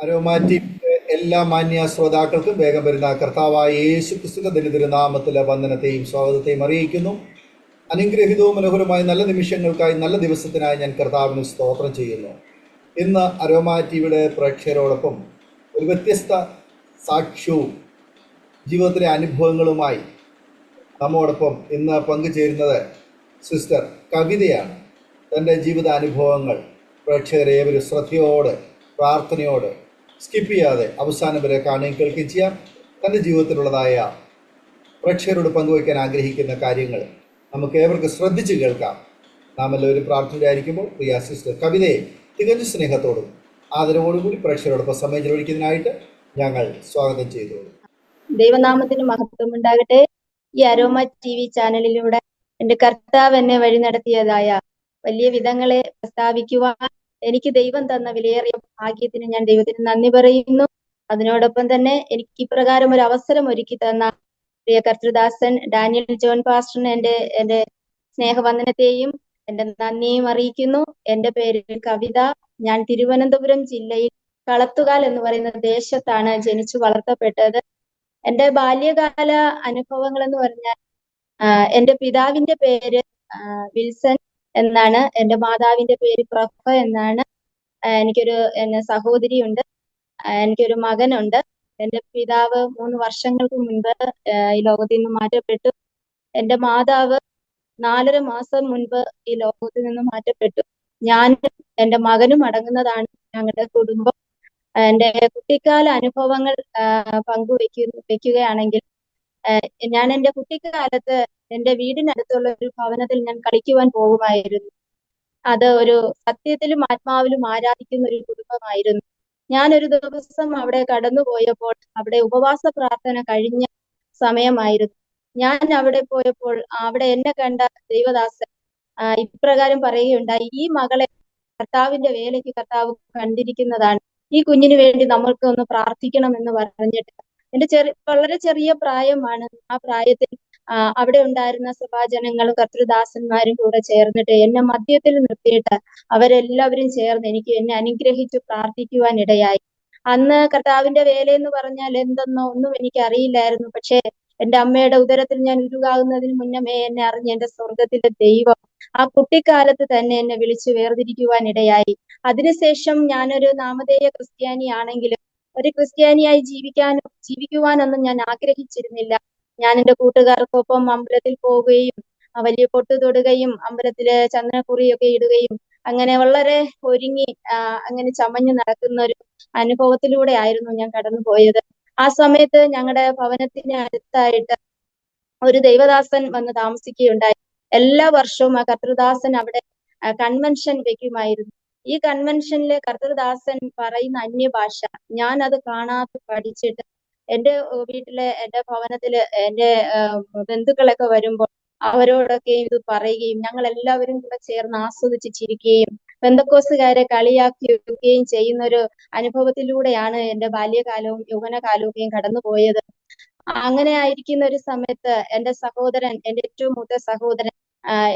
Aromatic എല്ലാ മാന്യ ശ്രോതാക്കൾക്കും വേഗം വരുന്ന കർത്താവായ യേശു ക്രിസ്തുവിന്റെ തിരുനാമത്തിലെ വന്ദനത്തെയും സ്വാഗതത്തെയും അറിയിക്കുന്നു. അനുഗ്രഹീതവും മനോഹരമായ നല്ല നിമിഷങ്ങൾക്കായി, നല്ല ദിവസത്തിനായി ഞാൻ കർത്താവിന് സ്തോത്രം ചെയ്യുന്നു. ഇന്ന് അരോമാ ടിവിയുടെ പ്രേക്ഷകരോടൊപ്പം ഒരു വ്യത്യസ്ത സാക്ഷ്യവും ജീവിതത്തിലെ അനുഭവങ്ങളുമായി നമ്മോടൊപ്പം ഇന്ന് പങ്കുചേരുന്നത് സിസ്റ്റർ കവിതയാണ്. തൻ്റെ ജീവിതാനുഭവങ്ങൾ പ്രേക്ഷകരെ ഏവരും ശ്രദ്ധയോടെ, പ്രാർത്ഥനയോടെ, സ്കിപ്പ് ചെയ്യാതെ അവസാനം വരെ കാണുകയും കേൾക്കുകയും ചെയ്യാം. തൻ്റെ ജീവിതത്തിലുള്ളതായ പ്രേക്ഷകരോട് പങ്കുവയ്ക്കാൻ ആഗ്രഹിക്കുന്ന കാര്യങ്ങൾ നമുക്ക് ഏവർക്ക് ശ്രദ്ധിച്ച് കേൾക്കാം. നാം എല്ലാവരും പ്രാർത്ഥനയിലായിരിക്കുമ്പോൾ പ്രിയ സിസ്റ്റർ കവിതയെ തികഞ്ഞ സ്നേഹത്തോടും ആദരവോടും കൂടി പ്രേക്ഷകരോടൊപ്പം സമയം ചെലവഴിക്കുന്നതിനായിട്ട് ഞങ്ങൾ സ്വാഗതം ചെയ്തു. ദൈവനാമത്തിന് മഹത്വം ഉണ്ടാകട്ടെ. ഈ അരോമ TV ചാനലിലൂടെ എന്റെ കർത്താവ് എന്നെ വഴി നടത്തിയതായ വലിയ വിധങ്ങളെ പ്രസ്താവിക്കുവാൻ എനിക്ക് ദൈവം തന്ന വിലയേറിയ ഭാഗ്യത്തിന് ഞാൻ ദൈവത്തിന് നന്ദി പറയുന്നു. അതിനോടൊപ്പം തന്നെ എനിക്ക് ഇപ്രകാരം ഒരു അവസരം ഒരുക്കി തന്ന പ്രിയ കർത്തൃദാസൻ ഡാനിയൽ ജോൺ പാസ്റ്ററിന് എന്റെ സ്നേഹവന്ദനത്തെയും എന്റെ നന്ദിയും അറിയിക്കുന്നു. എന്റെ പേര് കവിത. ഞാൻ തിരുവനന്തപുരം ജില്ലയിൽ കളത്തുകാൽ എന്ന് പറയുന്ന ദേശത്താണ് ജനിച്ചു വളർത്തപ്പെട്ടത്. എന്റെ ബാല്യകാല അനുഭവങ്ങൾ എന്ന് പറഞ്ഞാൽ എന്റെ പിതാവിന്റെ പേര് വിൽസൺ എന്നാണ്. എന്റെ മാതാവിന്റെ പേര് പ്രഭ എന്നാണ്. എനിക്കൊരു സഹോദരിയുണ്ട്. എനിക്കൊരു മകനുണ്ട്. എന്റെ പിതാവ് 3 വർഷങ്ങൾക്ക് മുൻപ് ഈ ലോകത്തിൽ നിന്ന് മാറ്റപ്പെട്ടു. എന്റെ മാതാവ് 4.5 മാസം മുൻപ് ഈ ലോകത്തിൽ നിന്ന് മാറ്റപ്പെട്ടു. ഞാനും എന്റെ മകനും അടങ്ങുന്നതാണ് ഞങ്ങളുടെ കുടുംബം. എന്റെ കുട്ടിക്കാല അനുഭവങ്ങൾ വെക്കുകയാണെങ്കിൽ, ഞാൻ എന്റെ കുട്ടിക്കാലത്ത് എന്റെ വീടിനടുത്തുള്ള ഒരു ഭവനത്തിൽ ഞാൻ കളിക്കുവാൻ പോകുമായിരുന്നു. അത് ഒരു സത്യത്തിലും ആത്മാവിലും ആരാധിക്കുന്ന ഒരു കുടുംബമായിരുന്നു. ഞാനൊരു ദിവസം അവിടെ കടന്നുപോയപ്പോൾ അവിടെ ഉപവാസ പ്രാർത്ഥന കഴിഞ്ഞ സമയമായിരുന്നു. ഞാൻ അവിടെ പോയപ്പോൾ അവിടെ എന്നെ കണ്ട ദൈവദാസൻ ഇപ്രകാരം പറയുകയുണ്ടായി: ഈ മകളെ കർത്താവിന്റെ വേലയ്ക്ക് കർത്താവ് കണ്ടിരിക്കുന്നതാണ്. ഈ കുഞ്ഞിന് വേണ്ടി നമ്മൾക്ക് ഒന്ന് പ്രാർത്ഥിക്കണം എന്ന് പറഞ്ഞിട്ട്, എന്റെ വളരെ ചെറിയ പ്രായമാണ്. ആ പ്രായത്തിൽ അവിടെ ഉണ്ടായിരുന്ന സഭാജനങ്ങളും കർത്തൃദാസന്മാരും കൂടെ ചേർന്നിട്ട് എന്നെ മധ്യത്തിൽ നിർത്തിയിട്ട് അവരെല്ലാവരും ചേർന്ന് എന്നെ അനുഗ്രഹിച്ചു പ്രാർത്ഥിക്കുവാൻ ഇടയായി. അന്ന് കർത്താവിന്റെ വേല എന്ന് പറഞ്ഞാൽ എന്തെന്നോ ഒന്നും എനിക്ക് അറിയില്ലായിരുന്നു. പക്ഷേ എന്റെ അമ്മയുടെ ഉദരത്തിൽ ഞാൻ ഉരുകാകുന്നതിന് മുന്നമേ എന്നെ അറിഞ്ഞ എന്റെ സ്വർഗത്തിലെ ദൈവം ആ കുട്ടിക്കാലത്ത് തന്നെ എന്നെ വിളിച്ചു വേർതിരിക്കുവാൻ ഇടയായി. അതിനുശേഷം ഞാനൊരു നാമധേയ ക്രിസ്ത്യാനിയാണെങ്കിലും ഒരു ക്രിസ്ത്യാനിയായി ജീവിക്കുവാനൊന്നും ഞാൻ ആഗ്രഹിച്ചിരുന്നില്ല. ഞാൻ എന്റെ കൂട്ടുകാർക്കൊപ്പം അമ്പലത്തിൽ പോവുകയും വലിയ പൊട്ട് തൊടുകയും അമ്പലത്തില് ചന്ദനക്കുറിയൊക്കെ ഇടുകയും അങ്ങനെ വളരെ ഒരുങ്ങി അങ്ങനെ ചമഞ്ഞു നടക്കുന്ന ഒരു അനുഭവത്തിലൂടെ ആയിരുന്നു ഞാൻ കടന്നുപോയത്. ആ സമയത്ത് ഞങ്ങളുടെ ഭവനത്തിന് അടുത്തായിട്ട് ഒരു ദൈവദാസൻ വന്ന് താമസിക്കുകയുണ്ടായി. എല്ലാ വർഷവും ആ കർത്തൃദാസൻ അവിടെ കൺവെൻഷൻ വെക്കുമായിരുന്നു. ഈ കൺവെൻഷനിലെ കർത്തൃദാസൻ പറയുന്ന അന്യഭാഷ ഞാൻ അത് കാണാതെ പഠിച്ചിട്ട് എന്റെ വീട്ടിലെ, എന്റെ ഭവനത്തില് എന്റെ ബന്ധുക്കളൊക്കെ വരുമ്പോൾ അവരോടൊക്കെ ഇത് പറയുകയും ഞങ്ങൾ എല്ലാവരും കൂടെ ചേർന്ന് ആസ്വദിച്ച് ചിരിക്കുകയും പെന്തക്കോസ്തുകാരെ കളിയാക്കുകയും ചെയ്യുന്ന ഒരു അനുഭവത്തിലൂടെയാണ് എന്റെ ബാല്യകാലവും യൗവനകാലവും കടന്നുപോയത്. അങ്ങനെ ആയിരിക്കുന്ന ഒരു സമയത്ത് എന്റെ സഹോദരൻ, എന്റെ ഏറ്റവും മൂത്ത സഹോദരൻ,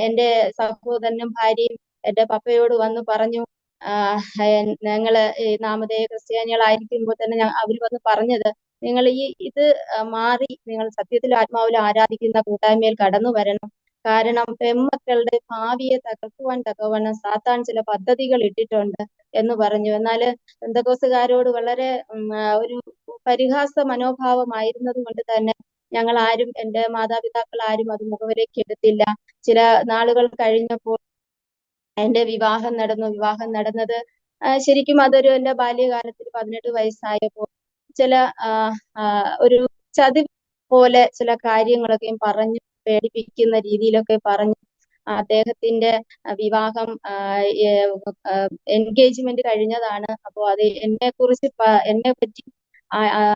എന്റെ സഹോദരനും ഭാര്യയും എന്റെ പപ്പയോട് വന്ന് പറഞ്ഞു, ഞങ്ങള് നാമധേയ ക്രിസ്ത്യാനികളായിരിക്കുമ്പോൾ തന്നെ അവർ വന്ന് പറഞ്ഞത്, നിങ്ങൾ ഇത് മാറി നിങ്ങൾ സത്യത്തിലും ആത്മാവിലും ആരാധിക്കുന്ന കൂട്ടായ്മയിൽ കടന്നു വരണം. കാരണം പെൺമക്കളുടെ ഭാവിയെ തകർക്കുവാൻ തക്കവണ്ണം സാത്താൻ ചില പദ്ധതികൾ ഇട്ടിട്ടുണ്ട് എന്ന് പറഞ്ഞു. എന്നാൽ പെന്തക്കോസ്തുകാരോട് വളരെ ഒരു പരിഹാസ മനോഭാവമായിരുന്നത് കൊണ്ട് തന്നെ ഞങ്ങൾ ആരും, എന്റെ മാതാപിതാക്കൾ ആരും അത് മുഖവിലേക്ക് എടുത്തില്ല. ചില നാളുകൾ കഴിഞ്ഞപ്പോൾ എന്റെ വിവാഹം നടന്നു. വിവാഹം നടന്നത് ശരിക്കും അതൊരു എന്റെ ബാല്യകാലത്തിൽ 18 വയസ്സായപ്പോൾ ചില ഒരു ചതി പോലെ ചില കാര്യങ്ങളൊക്കെ പറഞ്ഞു പേടിപ്പിക്കുന്ന രീതിയിലൊക്കെ പറഞ്ഞു. അദ്ദേഹത്തിന്റെ വിവാഹം എൻഗേജ്മെന്റ് കഴിഞ്ഞതാണ്. അപ്പോൾ അത് എന്നെ പറ്റി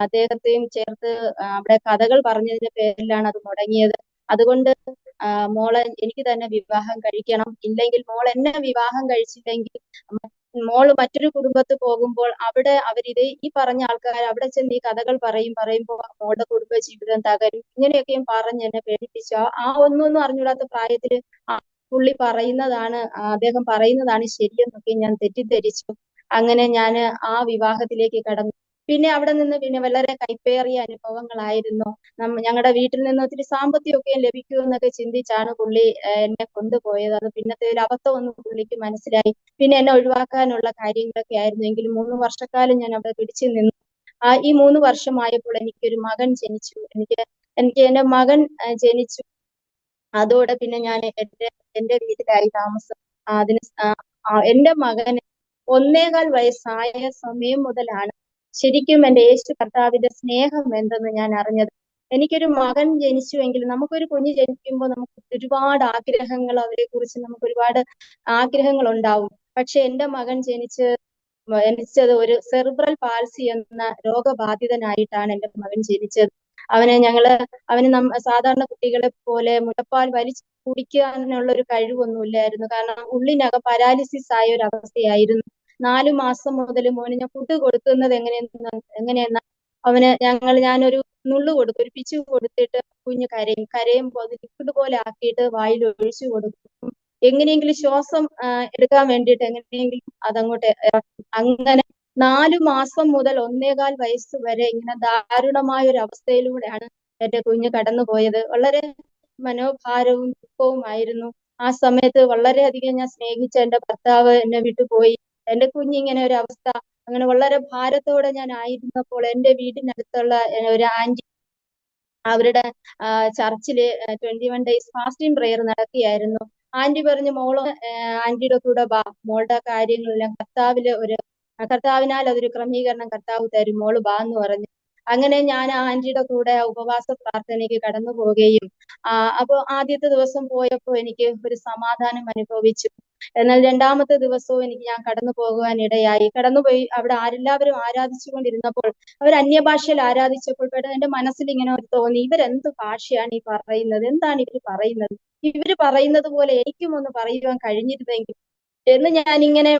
അദ്ദേഹത്തെയും ചേർത്ത് അവിടെ കഥകൾ പറഞ്ഞതിന്റെ പേരിലാണ് അത് മുടങ്ങിയത്. അതുകൊണ്ട് മോളെ എനിക്ക് തന്നെ വിവാഹം കഴിക്കണം, ഇല്ലെങ്കിൽ മോൾ എന്നെ വിവാഹം കഴിച്ചില്ലെങ്കിൽ മോള് മറ്റൊരു കുടുംബത്ത് പോകുമ്പോൾ അവിടെ ഈ പറഞ്ഞ ആൾക്കാർ അവിടെ ചെന്ന് ഈ കഥകൾ പറയുമ്പോൾ മോളുടെ കുടുംബ ജീവിതം തകരും, ഇങ്ങനെയൊക്കെയും പറഞ്ഞ് എന്നെ പേടിപ്പിച്ചു. ഒന്നും അറിഞ്ഞൂടാത്ത പ്രായത്തിൽ പുള്ളി പറയുന്നതാണ്, അദ്ദേഹം പറയുന്നതാണ് ശരിയെന്നൊക്കെ ഞാൻ തെറ്റിദ്ധരിച്ചു. അങ്ങനെ ഞാൻ ആ വിവാഹത്തിലേക്ക് കടന്നു. പിന്നെ അവിടെ നിന്ന് പിന്നെ വളരെ കൈപ്പേറിയ അനുഭവങ്ങളായിരുന്നു. ഞങ്ങളുടെ വീട്ടിൽ നിന്ന് ഒത്തിരി സാമ്പത്തികമൊക്കെ ലഭിക്കുമെന്നൊക്കെ ചിന്തിച്ചാണ് പുള്ളി എന്നെ കൊണ്ടുപോയത്. അത് പിന്നത്തെ ഒരു അബദ്ധമൊന്നും പുള്ളിക്ക് മനസ്സിലായി. പിന്നെ എന്നെ ഒഴിവാക്കാനുള്ള കാര്യങ്ങളൊക്കെ ആയിരുന്നു. എങ്കിലും 3 വർഷക്കാലം ഞാൻ അവിടെ പിടിച്ചു നിന്നു. ഈ 3 വർഷമായപ്പോൾ എനിക്കൊരു മകൻ ജനിച്ചു. എനിക്ക് എനിക്ക് എന്റെ മകൻ ജനിച്ചു. അതോടെ പിന്നെ ഞാൻ എന്റെ വീട്ടിലായി താമസം. അതിന് എന്റെ മകന് 1.25 വയസ്സായ സമയം മുതലാണ് ശരിക്കും എന്റെ യേശു കർത്താവിന്റെ സ്നേഹം എന്തെന്ന് ഞാൻ അറിഞ്ഞത്. എനിക്കൊരു മകൻ ജനിച്ചുവെങ്കിൽ, നമുക്കൊരു കുഞ്ഞ് ജനിക്കുമ്പോൾ നമുക്ക് ഒരുപാട് ആഗ്രഹങ്ങൾ, അവരെ കുറിച്ച് നമുക്ക് ഒരുപാട് ആഗ്രഹങ്ങൾ ഉണ്ടാവും. പക്ഷെ എന്റെ മകൻ ജനിച്ചത് ഒരു സെറിബ്രൽ പാൾസി എന്ന രോഗബാധിതനായിട്ടാണ് എന്റെ മകൻ ജനിച്ചത്. അവന് സാധാരണ കുട്ടികളെ പോലെ മുലപ്പാൽ വലിച്ചു കുടിക്കാനുള്ള ഒരു കഴിവൊന്നുമില്ലായിരുന്നു. കാരണം ഉള്ളിനകം പാരാലിസിസ് ആയ ഒരു അവസ്ഥയായിരുന്നു. 4 മാസം മുതൽ മോന് ഞാൻ ഫുഡ് കൊടുക്കുന്നത് എങ്ങനെയെന്ന ഞാനൊരു നുള്ളു കൊടുക്കും, ഒരു പിച്ചു കൊടുത്തിട്ട് കുഞ്ഞ് കരയുമ്പോൾ അത് ലിക്വിഡ് പോലെ ആക്കിയിട്ട് വായിൽ ഒഴിച്ചു കൊടുക്കും. എങ്ങനെയെങ്കിലും ശ്വാസം എടുക്കാൻ വേണ്ടിയിട്ട് എങ്ങനെയെങ്കിലും അതങ്ങോട്ട് ഇറക്കും. അങ്ങനെ 4 മാസം മുതൽ 1.25 വയസ്സ് വരെ ഇങ്ങനെ ദാരുണമായ ഒരു അവസ്ഥയിലൂടെയാണ് എന്റെ കുഞ്ഞ് കടന്നുപോയത്. വളരെ മനോഭാരവും ദുഃഖവുമായിരുന്നു. ആ സമയത്ത് വളരെയധികം ഞാൻ സ്നേഹിച്ച എന്റെ ഭർത്താവ് എന്നെ വിട്ടുപോയി. എന്റെ കുഞ്ഞിങ്ങനെ ഒരു അവസ്ഥ, അങ്ങനെ വളരെ ഭാരത്തോടെ ഞാൻ ആയിരുന്നപ്പോൾ എന്റെ വീടിനടുത്തുള്ള ഒരു ആന്റി, അവരുടെ ചർച്ചില് 21 ഡേയ്സ് ഫാസ്റ്റിംഗ് പ്രെയർ നടത്തിയായിരുന്നു. ആന്റി പറഞ്ഞു, മോള് ആന്റിയുടെ കൂടെ വാ, മോളുടെ കാര്യങ്ങളെല്ലാം കർത്താവിനാൽ അതൊരു ക്രമീകരണം കർത്താവ് തരും, മോള് വാ എന്ന് പറഞ്ഞു. അങ്ങനെ ഞാൻ ആ ആന്റിയുടെ കൂടെ ഉപവാസ പ്രാർത്ഥനയ്ക്ക് കടന്നു പോവുകയും അപ്പോൾ ആദ്യത്തെ ദിവസം പോയപ്പോൾ എനിക്ക് ഒരു സമാധാനം അനുഭവിച്ചു. എന്നാൽ 2-മത്തെ ദിവസവും ഞാൻ കടന്നു പോകുവാൻ ഇടയായി. കടന്നുപോയി അവിടെ എല്ലാവരും ആരാധിച്ചു കൊണ്ടിരുന്നപ്പോൾ, അവർ അന്യഭാഷയിൽ ആരാധിച്ചപ്പോൾ എന്റെ മനസ്സിൽ ഇങ്ങനെ തോന്നി, ഇവരെന്ത് ഭാഷയാണ് ഈ പറയുന്നത്, എന്താണ് ഇവർ പറയുന്നത്, ഇവര് പറയുന്നത് പോലെ എനിക്കും ഒന്ന് പറയുവാൻ കഴിഞ്ഞിരുന്നെങ്കിൽ എന്ന് ഞാനിങ്ങനെ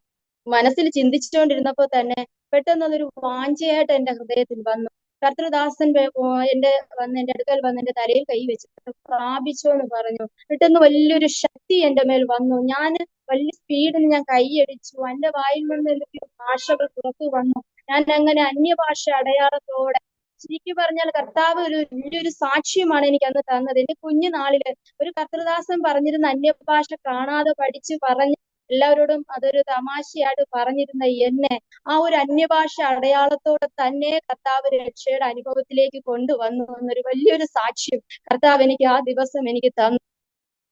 മനസ്സിൽ ചിന്തിച്ചുകൊണ്ടിരുന്നപ്പോൾ തന്നെ പെട്ടെന്ന് അതൊരു വാഞ്ചയായിട്ട് എന്റെ ഹൃദയത്തിൽ വന്നു. കർത്തൃദാസൻ എന്റെ അടുക്കൽ വന്ന് എന്റെ തലയിൽ കൈ വെച്ചിട്ട് പ്രാപിച്ചോ എന്ന് പറഞ്ഞു. പെട്ടെന്ന് വലിയൊരു ശക്തി എന്റെ മേൽ വന്നു. ഞാൻ വലിയ സ്പീഡിൽ ഞാൻ കൈയടിച്ചു. എന്റെ വായിൽ നിന്ന് എന്തൊക്കെയോ ഭാഷകൾ പുറത്തു വന്നു. ഞാൻ അങ്ങനെ അന്യഭാഷ അടയാളത്തോടെ, ശരിക്കും പറഞ്ഞാൽ കർത്താവ് വലിയൊരു സാക്ഷ്യമാണ് എനിക്ക് അന്ന് തന്നത്. എന്റെ കുഞ്ഞുനാളില് ഒരു കർത്തൃദാസൻ പറഞ്ഞിരുന്ന അന്യഭാഷ കാണാതെ പഠിച്ച് പറഞ്ഞ് എല്ലാവരോടും അതൊരു തമാശയായിട്ട് പറഞ്ഞിരുന്ന എന്നെ ആ ഒരു അന്യഭാഷ അടയാളത്തോടെ തന്നെ കർത്താവ് രക്ഷയുടെ അനുഭവത്തിലേക്ക് കൊണ്ടുവന്നു എന്നൊരു വലിയൊരു സാക്ഷ്യം കർത്താവ് എനിക്ക് ആ ദിവസം എനിക്ക് തന്നു.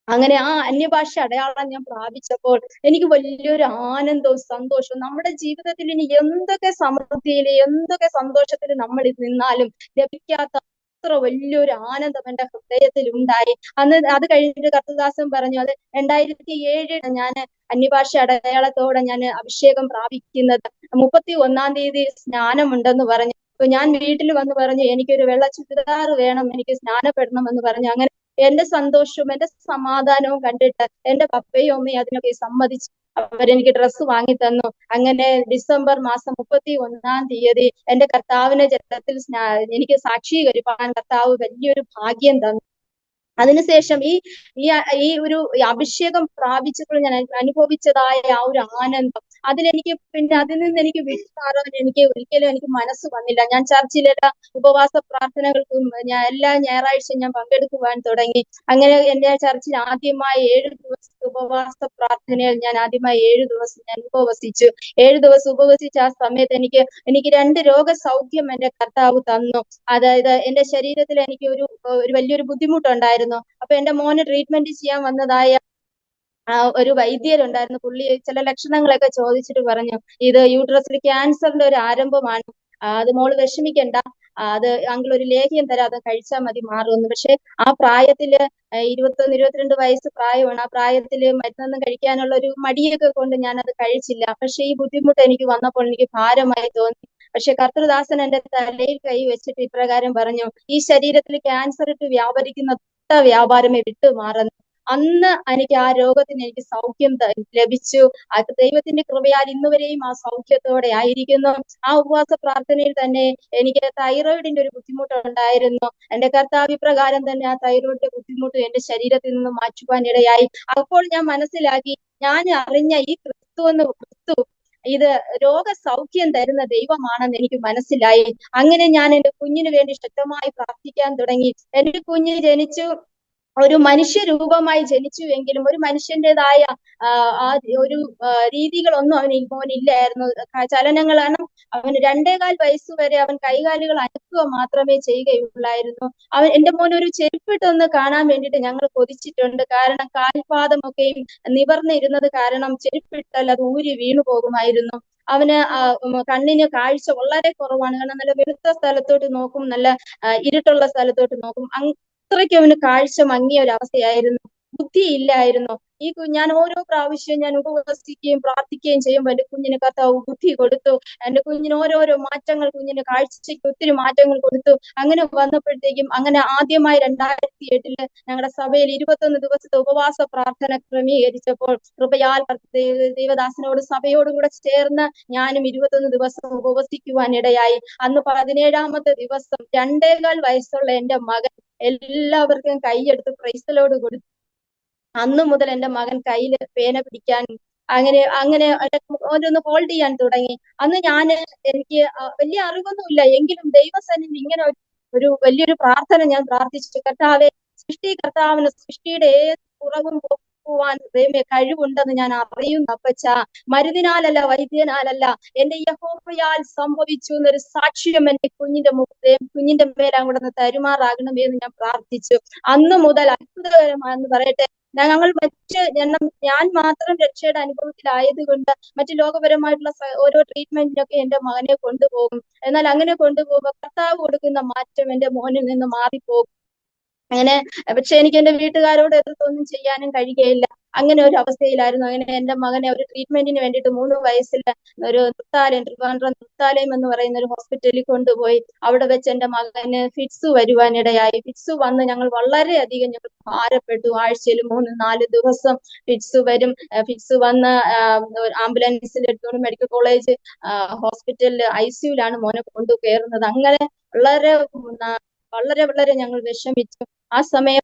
അങ്ങനെ ആ അന്യഭാഷ അടയാളം ഞാൻ പ്രാപിച്ചപ്പോൾ എനിക്ക് വലിയൊരു ആനന്ദവും സന്തോഷവും. നമ്മുടെ ജീവിതത്തിൽ ഇനി എന്തൊക്കെ സമൃദ്ധിയില് എന്തൊക്കെ സന്തോഷത്തിൽ നമ്മൾ നിന്നാലും ലഭിക്കാത്ത അത്ര വലിയൊരു ആനന്ദം എന്റെ ഹൃദയത്തിൽ ഉണ്ടായി. അത് കഴിഞ്ഞിട്ട് കർത്തദാസൻ പറഞ്ഞു, അത് 2007 ഞാൻ അന്യഭാഷ അടയാളത്തോടെ ഞാൻ അഭിഷേകം പ്രാപിക്കുന്നത്. 31-ാം തീയതി സ്നാനമുണ്ടെന്ന് പറഞ്ഞു. അപ്പൊ ഞാൻ വീട്ടിൽ വന്ന് പറഞ്ഞു, എനിക്കൊരു വെള്ള ചുരിദാർ വേണം, എനിക്ക് സ്നാനപ്പെടണം എന്ന് പറഞ്ഞു. അങ്ങനെ എന്റെ സന്തോഷവും എന്റെ സമാധാനവും കണ്ടിട്ട് എന്റെ പപ്പയും അമ്മയും അതിനൊക്കെ സമ്മതിച്ചു. അവരെനിക്ക് ഡ്രസ്സ് വാങ്ങി തന്നു. അങ്ങനെ ഡിസംബർ മാസം 31-ാം തീയതി എന്റെ കർത്താവിന്റെ ജനനത്തിൽ എനിക്ക് സാക്ഷീകരിപ്പാൻ കർത്താവ് വലിയൊരു ഭാഗ്യം തന്നു. അതിനുശേഷം ഈ ഈ ഒരു അഭിഷേകം പ്രാപിച്ചപ്പോൾ ഞാൻ അനുഭവിച്ചതായ ആ ഒരു ആനന്ദം, അതിൽ നിന്ന് എനിക്ക് വിട്ടുമാറാൻ ഒരിക്കലും എനിക്ക് മനസ്സ് വന്നില്ല. ഞാൻ ചർച്ചിലെ ഉപവാസ പ്രാർത്ഥനകൾക്കും എല്ലാ ഞായറാഴ്ചയും ഞാൻ പങ്കെടുക്കുവാൻ തുടങ്ങി. അങ്ങനെ എന്റെ ചർച്ചിൽ ആദ്യമായി 7 ദിവസത്തെ ഉപവാസ പ്രാർത്ഥനയിൽ ഞാൻ ആദ്യമായി 7 ദിവസം ഞാൻ ഉപവസിച്ചു. 7 ദിവസം ഉപവസിച്ച ആ സമയത്ത് എനിക്ക് 2 രോഗസൗഖ്യം എന്റെ കർത്താവ് തന്നു. അതായത് എന്റെ ശരീരത്തിൽ എനിക്ക് ഒരു വലിയൊരു ബുദ്ധിമുട്ടുണ്ടായിരുന്നു. അപ്പൊ എന്റെ മോന് ട്രീറ്റ്മെന്റ് ചെയ്യാൻ വന്നതായ ഒരു വൈദ്യരുണ്ടായിരുന്നു. പുള്ളി ചില ലക്ഷണങ്ങളൊക്കെ ചോദിച്ചിട്ട് പറഞ്ഞു, ഇത് യൂട്രസിൽ ക്യാൻസറിന്റെ ഒരു ആരംഭമാണ്, അത് മോള് വിഷമിക്കണ്ട, അത് അങ്കിൾ ഒരു ലേഹ്യം തരാം, അത് കഴിച്ചാൽ മതി, മാറുമെന്ന്. പക്ഷെ ആ പ്രായത്തില് 21-22 വയസ്സ് പ്രായമാണ്. ആ പ്രായത്തില് മരുന്നൊന്നും കഴിക്കാനുള്ള ഒരു മടിയൊക്കെ കൊണ്ട് ഞാൻ അത് കഴിച്ചില്ല. പക്ഷെ ഈ ബുദ്ധിമുട്ട് എനിക്ക് വന്നപ്പോൾ എനിക്ക് ഭാരമായി തോന്നി. പക്ഷെ കർത്തൃദാസൻ എന്റെ തലയിൽ കൈ വെച്ചിട്ട് ഇപ്രകാരം പറഞ്ഞു, ഈ ശരീരത്തിൽ ക്യാൻസർ ഇട്ട് വ്യാപരിക്കുന്ന വ്യാപാരമേ വിട്ടുമാറുന്നു. അന്ന് എനിക്ക് ആ രോഗത്തിന് എനിക്ക് സൗഖ്യം ലഭിച്ചു. അത് ദൈവത്തിന്റെ കൃപയാൽ ഇന്നുവരെയും ആ സൗഖ്യത്തോടെ ആയിരിക്കുന്നു. ആ ഉപവാസ പ്രാർത്ഥനയിൽ തന്നെ എനിക്ക് തൈറോയിഡിന്റെ ഒരു ബുദ്ധിമുട്ട് ഉണ്ടായിരുന്നു. എന്റെ കർത്താവ് പ്രകാരം തന്നെ ആ തൈറോയിഡിന്റെ ബുദ്ധിമുട്ട് എന്റെ ശരീരത്തിൽ നിന്ന് മാറ്റുവാൻ ഇടയായി. അപ്പോൾ ഞാൻ മനസ്സിലാക്കി, ഞാൻ അറിഞ്ഞ ഈ ക്രിസ്തു ഇത് രോഗസൗഖ്യം തരുന്ന ദൈവമാണെന്ന് എനിക്ക് മനസ്സിലായി. അങ്ങനെ ഞാൻ എന്റെ കുഞ്ഞിന് വേണ്ടി ശക്തമായി പ്രാർത്ഥിക്കാൻ തുടങ്ങി. എന്റെ കുഞ്ഞ് ജനിച്ചു, ഒരു മനുഷ്യരൂപമായി ജനിച്ചുവെങ്കിലും ഒരു മനുഷ്യന്റേതായ ആ ഒരു രീതികളൊന്നും മോനില്ലായിരുന്നു. ചലനങ്ങൾ, കാരണം അവന് 2.25 വരെ അവൻ കൈകാലുകൾ അനക്കുക മാത്രമേ ചെയ്യുകയുള്ളായിരുന്നു. എന്റെ മോൻ ഒരു ചെരുപ്പിട്ടൊന്ന് കാണാൻ വേണ്ടിയിട്ട് ഞങ്ങൾ കൊതിച്ചിട്ടുണ്ട്. കാരണം കാൽപാദമൊക്കെയും നിവർന്നിരുന്നത് കാരണം ചെരുപ്പിട്ടാൽ അത് ഊരി വീണു പോകുമായിരുന്നു. അവന് കണ്ണിന് കാഴ്ച വളരെ കുറവാണ്. കാരണം നല്ല വെളുത്ത സ്ഥലത്തോട്ട് നോക്കും, നല്ല ഇരുട്ടുള്ള സ്ഥലത്തോട്ട് നോക്കും. അത്രയ്ക്ക് അവന് കാഴ്ച മങ്ങിയ ഒരു അവസ്ഥയായിരുന്നു. ബുദ്ധി ഇല്ലായിരുന്നു. ഞാൻ ഓരോ പ്രാവശ്യവും ഞാൻ ഉപവസിക്കുകയും പ്രാർത്ഥിക്കുകയും ചെയ്യുമ്പോൾ എന്റെ കുഞ്ഞിന് കർത്താവ് ബുദ്ധി കൊടുത്തു. എന്റെ കുഞ്ഞിന് ഓരോരോ മാറ്റങ്ങൾ, കുഞ്ഞിന്റെ കാഴ്ചയ്ക്ക് ഒത്തിരി മാറ്റങ്ങൾ കൊടുത്തു. അങ്ങനെ വന്നപ്പോഴത്തേക്കും, അങ്ങനെ ആദ്യമായി 2008 ഞങ്ങളുടെ സഭയിൽ 21 ദിവസത്തെ ഉപവാസ പ്രാർത്ഥന ക്രമീകരിച്ചപ്പോൾ കൃപയാൽ ദൈവദാസനോട് സഭയോടും കൂടെ ചേർന്ന് ഞാനും 21 ദിവസം ഉപവസിക്കുവാൻ ഇടയായി. അന്ന് 17ാമത്തെ ദിവസം 2.25 വയസ്സുള്ള എന്റെ മകൻ എല്ലാവർക്കും കൈയെടുത്ത് പ്രൈസ് ദി ലോർഡ് കൊടുത്തു. അന്നു മുതൽ എന്റെ മകൻ കയ്യിൽ പേന പിടിക്കാൻ, അങ്ങനെ ഓരോന്ന് ഹോൾഡ് ചെയ്യാൻ തുടങ്ങി. അന്ന് എനിക്ക് വലിയ അറിവൊന്നുമില്ല, എങ്കിലും ദൈവസന്നിധി ഇങ്ങനെ ഒരു വലിയൊരു പ്രാർത്ഥന ഞാൻ പ്രാർത്ഥിച്ചു. കർത്താവെ, സൃഷ്ടികർത്താവിന് സൃഷ്ടിയുടെ ഏത് കുറവും പോക്കുവാൻ കഴിവുണ്ടെന്ന് ഞാൻ അറിയുന്നു അപ്പച്ച. മരുന്നിനാലല്ല, വൈദ്യനാലല്ല, എന്റെ യഹോവയാൽ സംഭവിച്ചു എന്നൊരു സാക്ഷ്യം എന്റെ കുഞ്ഞിന്റെ മേൽ അങ്ങോട്ട് തരുമാറാകണമേ എന്ന് ഞാൻ പ്രാർത്ഥിച്ചു. അന്നു മുതൽ അത്ഭുതകരമാണെന്ന് പറയട്ടെ, ഞാൻ മാത്രം രക്ഷയുടെ അനുഭവത്തിലായതുകൊണ്ട് മറ്റു ലോകപരമായിട്ടുള്ള ഓരോ ട്രീറ്റ്മെന്റിനൊക്കെ എന്റെ മകനെ കൊണ്ടുപോകും. എന്നാൽ അങ്ങനെ കൊണ്ടുപോകുമ്പോൾ കർത്താവ് കൊടുക്കുന്ന മാറ്റം എന്റെ മോനിൽ നിന്ന് മാറിപ്പോകും. അങ്ങനെ, പക്ഷെ എനിക്ക് എന്റെ വീട്ടുകാരോട് എതിർത്തൊന്നും ചെയ്യാനും കഴിയുകയില്ല. അങ്ങനെ ഒരു അവസ്ഥയിലായിരുന്നു. അങ്ങനെ എന്റെ മകനെ ഒരു ട്രീറ്റ്മെന്റിന് വേണ്ടിയിട്ട് 3 വയസ്സിൽ ഒരു ട്രിവാൻഡ്രം നൃത്താലയം എന്ന് പറയുന്ന ഒരു ഹോസ്പിറ്റലിൽ കൊണ്ടുപോയി. അവിടെ വെച്ച് എന്റെ മകന് ഫിറ്റ്സ് വരുവാനിടയായി. ഫിറ്റ്സ് വന്ന് ഞങ്ങൾ വളരെയധികം ഭാരപ്പെട്ടു. ആഴ്ചയിൽ 3-4 ദിവസം ഫിറ്റ്സ് വരും. ഫിറ്റ്സ് വന്ന് ആംബുലൻസിൽ എടുത്തുകൊണ്ട് മെഡിക്കൽ കോളേജ് ഹോസ്പിറ്റലിൽ ICUലാണ് മോനെ കൊണ്ടു കയറുന്നത്. അങ്ങനെ വളരെ വളരെ വളരെ ഞങ്ങൾ വിഷമിച്ചു. ആ സമയം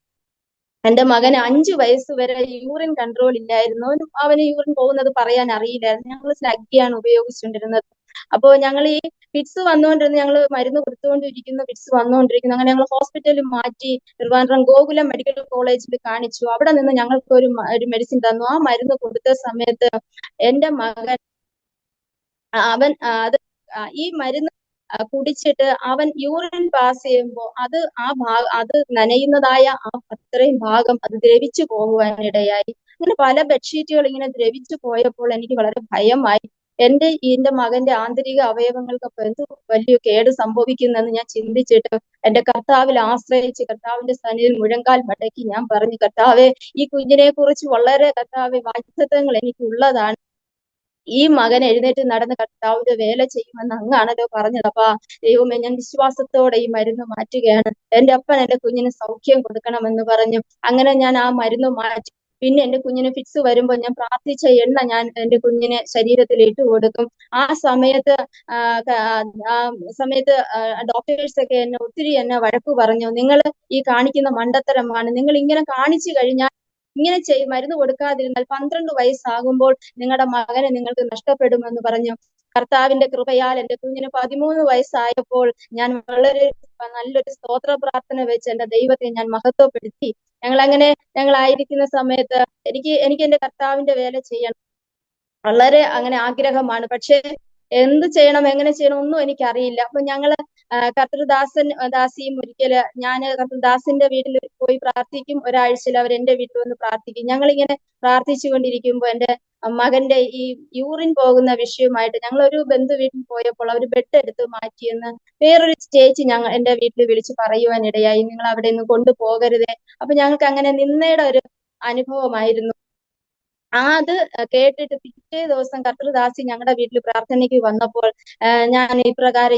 എന്റെ മകന് 5 വയസ്സ് വരെ യൂറിൻ കൺട്രോൾ ഇല്ലായിരുന്നു. അവന് യൂറിൻ പോകുന്നത് പറയാൻ അറിയില്ലായിരുന്നു. ഞങ്ങൾ സ്ലഗ്ഗിയാണ് ഉപയോഗിച്ചുകൊണ്ടിരുന്നത്. അപ്പോ ഞങ്ങൾ ഈ ഫിറ്റ്സ് വന്നുകൊണ്ടിരുന്നു, ഞങ്ങൾ മരുന്ന് കൊടുത്തുകൊണ്ടിരിക്കുന്നു, ഫിറ്റ്സ് വന്നുകൊണ്ടിരിക്കുന്നു. അങ്ങനെ ഞങ്ങൾ ഹോസ്പിറ്റലിൽ മാറ്റി ട്രിവാൻഡ്രം ഗോകുലം മെഡിക്കൽ കോളേജിൽ കാണിച്ചു. അവിടെ നിന്ന് ഞങ്ങൾക്ക് ഒരു മെഡിസിൻ തന്നു. ആ മരുന്ന് കൊടുത്ത സമയത്ത് എന്റെ മകൻ ഈ മരുന്ന് കുടിച്ചിട്ട് അവൻ യൂറിൻ പാസ് ചെയ്യുമ്പോൾ അത് നനയുന്നതായ അത്രയും ഭാഗം അത് ദ്രവിച്ചു പോകുവാനിടയായി. അങ്ങനെ പല ബെഡ്ഷീറ്റുകൾ ഇങ്ങനെ ദ്രവിച്ചു പോയപ്പോൾ എനിക്ക് വളരെ ഭയമായി. എന്റെ മകന്റെ ആന്തരിക അവയവങ്ങൾക്കൊക്കെ എന്ത് വലിയ കേട് സംഭവിക്കുന്നെന്ന് ഞാൻ ചിന്തിച്ചിട്ട് എന്റെ കർത്താവിൽ ആശ്രയിച്ച് കർത്താവിന്റെ സന്നിധിയിൽ മുഴങ്കാൽ മടക്കി ഞാൻ പറഞ്ഞു, കർത്താവെ, ഈ കുഞ്ഞിനെ കുറിച്ച് വളരെ കർത്താവെ വാഗ്ദത്തങ്ങൾ എനിക്കുള്ളതാണ്. ഈ മകൻ എഴുന്നേറ്റ് നടന്ന് കർത്താവിന്റെ വേല ചെയ്യുമെന്ന് അങ്ങാണല്ലോ പറഞ്ഞത്. അപ്പാ ദൈവമേ, ഞാൻ വിശ്വാസത്തോടെ ഈ മരുന്ന് മാറ്റുകയാണ്. എന്റെ അപ്പൻ എന്റെ കുഞ്ഞിന് സൗഖ്യം കൊടുക്കണമെന്ന് പറഞ്ഞു. അങ്ങനെ ഞാൻ ആ മരുന്ന് മാറ്റി. പിന്നെ എന്റെ കുഞ്ഞിന് ഫിക്സ് വരുമ്പോൾ ഞാൻ പ്രാർത്ഥിച്ച എണ്ണ ഞാൻ എന്റെ കുഞ്ഞിന് ശരീരത്തിൽ ഇട്ട് കൊടുക്കും. ആ സമയത്ത് ഡോക്ടേഴ്സ് ഒക്കെ ഒത്തിരി വഴക്കു പറഞ്ഞു. നിങ്ങൾ ഈ കാണിക്കുന്ന മണ്ടത്തരമാണ്. നിങ്ങൾ ഇങ്ങനെ കാണിച്ചു കഴിഞ്ഞാൽ, ഇങ്ങനെ മരുന്ന് കൊടുക്കാതിരുന്നാൽ 12 വയസ്സാകുമ്പോൾ നിങ്ങളുടെ മകനെ നിങ്ങൾക്ക് നഷ്ടപ്പെടുമെന്ന് പറഞ്ഞു. കർത്താവിന്റെ കൃപയാൽ എന്റെ കുഞ്ഞിന് 13 വയസ്സായപ്പോൾ ഞാൻ വളരെ നല്ലൊരു സ്തോത്ര പ്രാർത്ഥന വെച്ച് എന്റെ ദൈവത്തെ ഞാൻ മഹത്വപ്പെടുത്തി. ഞങ്ങളായിരിക്കുന്ന സമയത്ത് എനിക്ക് എന്റെ കർത്താവിന്റെ വേല ചെയ്യണം, വളരെ അങ്ങനെ ആഗ്രഹമാണ്. പക്ഷെ എന്ത് ചെയ്യണം, എങ്ങനെ ചെയ്യണം ഒന്നും എനിക്കറിയില്ല. അപ്പൊ ഞങ്ങള് ദാസിയും ഒരിക്കല് ഞാൻ കർത്തൃദാസിന്റെ വീട്ടിൽ പോയി പ്രാർത്ഥിക്കും. ഒരാഴ്ചയിൽ അവർ എന്റെ വീട്ടിൽ വന്ന് പ്രാർത്ഥിക്കും. ഞങ്ങളിങ്ങനെ പ്രാർത്ഥിച്ചു കൊണ്ടിരിക്കുമ്പോ എന്റെ മകന്റെ ഈ യൂറിൻ പോകുന്ന വിഷയമായിട്ട് ഞങ്ങൾ ഒരു ബന്ധു വീട്ടിൽ പോയപ്പോൾ അവർ ബെഡ് എടുത്ത് മാറ്റിയെന്ന് വേറൊരു ചേച്ചി എന്റെ വീട്ടിൽ വിളിച്ച് പറയുവാനിടയായി. നിങ്ങൾ അവിടെ നിന്ന് കൊണ്ടുപോകരുതേ. അപ്പൊ ഞങ്ങൾക്ക് അങ്ങനെ നിന്നയുടെ ഒരു അനുഭവമായിരുന്നു. അത് കേട്ടിട്ട് പിറ്റേ ദിവസം കർത്തൃദാസി ഞങ്ങളുടെ വീട്ടിൽ പ്രാർത്ഥനയ്ക്ക് വന്നപ്പോൾ ഞാൻ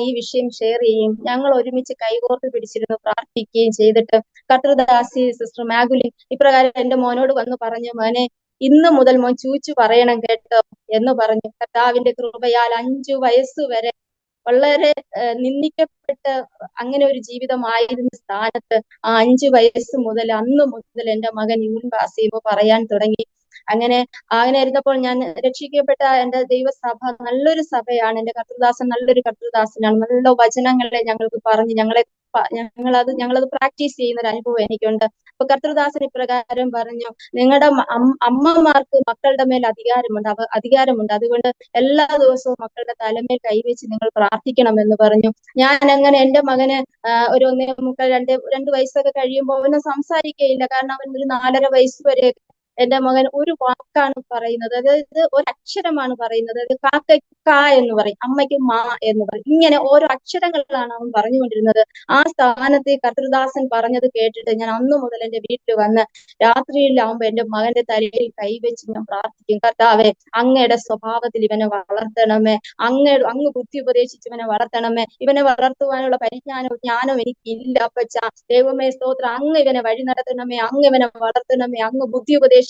ഈ വിഷയം ഷെയർ ചെയ്യും. ഞങ്ങൾ ഒരുമിച്ച് കൈകോർത്ത് പിടിച്ചിരുന്നു പ്രാർത്ഥിക്കുകയും ചെയ്തിട്ട് കർത്തൃദാസി സിസ്റ്റർ മാഗുലി ഇപ്രകാരം എന്റെ മോനോട് വന്ന് പറഞ്ഞു, മോനെ, ഇന്ന് മുതൽ മോൻ ചൂച്ചു പറയണം കേട്ടോ എന്ന് പറഞ്ഞു. കർത്താവിന്റെ കൃപയാൽ 5 വയസ്സ് വരെ വളരെ നിന്ദിക്കപ്പെട്ട് അങ്ങനെ ഒരു ജീവിതമായിരുന്ന സ്ഥാനത്ത് ആ 5 വയസ്സ് മുതൽ അന്ന് മുതൽ എന്റെ മകൻ യൂറിൻ പാസ് ചെയ്യുമ്പോൾ പറയാൻ തുടങ്ങി. അങ്ങനെ അങ്ങനെ ഇരുന്നപ്പോൾ ഞാൻ രക്ഷിക്കപ്പെട്ട എന്റെ ദൈവസഭ നല്ലൊരു സഭയാണ്. എന്റെ കർത്തൃദാസൻ നല്ലൊരു കർത്തൃദാസനാണ്. നല്ല വചനങ്ങളെ ഞങ്ങൾക്ക് പറഞ്ഞ് ഞങ്ങളത് പ്രാക്ടീസ് ചെയ്യുന്ന ഒരു അനുഭവം എനിക്കുണ്ട്. അപ്പൊ കർത്തൃദാസൻ ഇപ്രകാരം പറഞ്ഞു, നിങ്ങളുടെ അമ്മമാർക്ക് മക്കളുടെ മേൽ അധികാരമുണ്ട്. അതുകൊണ്ട് എല്ലാ ദിവസവും മക്കളുടെ തലമേൽ കൈവച്ച് നിങ്ങൾ പ്രാർത്ഥിക്കണം എന്ന് പറഞ്ഞു. ഞാൻ അങ്ങനെ എന്റെ മകന് ഒരു 1.25 രണ്ട് വയസ്സൊക്കെ കഴിയുമ്പോൾ അവന് സംസാരിക്കുകയില്ല. കാരണം അവൻ ഒരു 4.5 വയസ്സ് വരെ എന്റെ മകൻ ഒരു വാക്കാണ് പറയുന്നത്, അതായത് ഒരു അക്ഷരമാണ് പറയുന്നത്. അത് കാക്കയ്ക്ക് കാ എന്ന് പറയും, അമ്മയ്ക്ക് മാ എന്ന് പറയും. ഇങ്ങനെ ഓരോ അക്ഷരങ്ങളാണ് അവൻ പറഞ്ഞുകൊണ്ടിരുന്നത്. ആ സ്ഥാനത്ത് കർത്തൃദാസൻ പറഞ്ഞത് കേട്ടിട്ട് ഞാൻ അന്നു മുതൽ എന്റെ വീട്ടിൽ വന്ന് രാത്രിയിലാവുമ്പോ എന്റെ മകന്റെ തലയിൽ കൈവച്ച് ഞാൻ പ്രാർത്ഥിക്കും, കർത്താവേ അങ്ങയുടെ സ്വഭാവത്തിൽ ഇവനെ വളർത്തണമേ, അങ്ങ് ബുദ്ധി ഉപദേശിച്ച് ഇവനെ വളർത്തണമേ, ഇവനെ വളർത്തുവാനുള്ള ജ്ഞാനവും എനിക്കില്ല അപ്പച്ച. ദൈവമേ സ്തോത്രം, അങ്ങ് ഇവനെ വഴി നടത്തണമേ, അങ്ങ് ഇവനെ വളർത്തണമേ, അങ്ങ് ബുദ്ധി ഉപദേശിക്കണമേ,